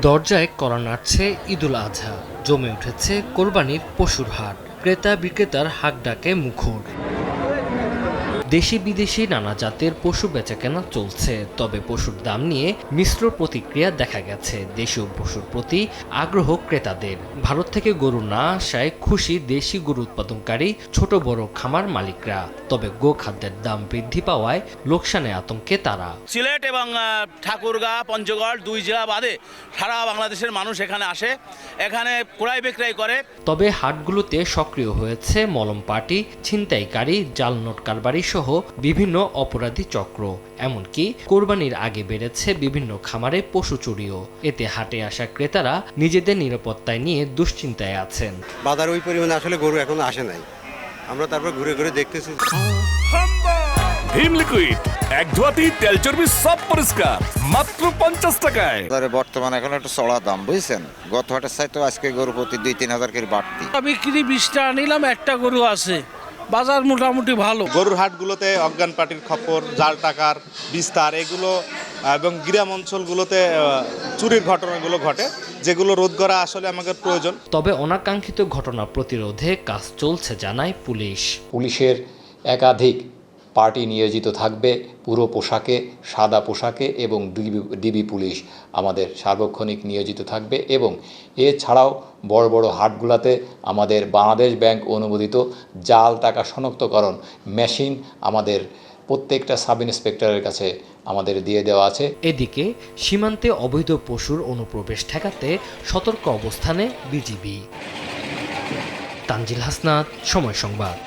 দরজায় কড়া নাড়ছে ঈদুল আজহা, জমে উঠেছে কোরবানির পশুর হাট। ক্রেতা বিক্রেতার হাক ডাকে মুখর। দেশি বিদেশি নানা জাতের পশু বেচাকেনা চলছে, তবে পশুর দাম নিয়ে মিশ্র প্রতিক্রিয়া দেখা গেছে। দেশীয় পশুর প্রতি আগ্রহ ক্রেতাদের। ভারত থেকে গরু না আসায় খুশি দেশি গরু উৎপাদনকারী ছোট বড় খামার মালিকরা। তবে গোখাদ্যের দাম বৃদ্ধি পাওয়ায় লোকসানে আতঙ্কে তারা। সিলেট এবং ঠাকুরগাঁ, পঞ্চগড় দুই জেলা বাদে সারা বাংলাদেশের মানুষ এখানে আসে, এখানে ক্রয় বিক্রয় করে। তবে হাটগুলোতে সক্রিয় হয়েছে মলম পার্টি, ছিনতাইকারী, জাল নোট কারবারি সহ বিভিন্ন অপরাধী চক্র। এমনকি কোরবানির আগে বেড়েছে বিভিন্ন খামারে পশু চুরিও। এতে হাটে আসা ক্রেতারা নিজেদের নিরাপত্তায় নিয়ে দুশ্চিন্তায় আছেন। বাজার ওই পরিমাণে আসলে গরু এখনো আসে নাই, আমরা তারপর ঘুরে ঘুরে দেখতেছি। ভীম লিকুইড এক ধোয়াতেই তেল চর্বি সব পরিষ্কার, মাত্র 50 টাকায়। বর্তমানে এখন একটু চড়া দাম, বুঝছেন। গত হাটের চাইতে আজকে গরু প্রতি 2-3 হাজার করে বাড়তি। বিক্রি 20টা আনিলাম, একটা গরু আছে। বাজার মোটামুটি ভালো। গরুর হাটগুলোতে অজ্ঞান পার্টির খপ্পর, জাল টাকার বিস্তার এগুলো এবং গ্রাম অঞ্চলগুলোতে চুরির ঘটনাগুলো ঘটে, যেগুলো রোধ করা আসলে আমাদের প্রয়োজন। তবে অনাকাঙ্ক্ষিত ঘটনা প্রতিরোধে কাজ চলছে জানায় পুলিশ। পুলিশের একাধিক পার্টি নিয়োজিত থাকবে পুরো পোশাকে, সাদা পোশাকে, এবং ডিবি পুলিশ আমাদের সার্বক্ষণিক নিয়োজিত থাকবে। এবং এছাড়াও বড় বড় হাটগুলোতে আমাদের বাংলাদেশ ব্যাংক অনুমোদিত জাল টাকা শনাক্তকরণ মেশিন আমাদের প্রত্যেকটা সাব ইন্সপেক্টরের কাছে আমাদের দিয়ে দেওয়া আছে। এদিকে সীমান্তে অবৈধ পশুর অনুপ্রবেশ ঠেকাতে সতর্ক অবস্থানে বিজিবি। তানজিল হাসনাত, সময় সংবাদ।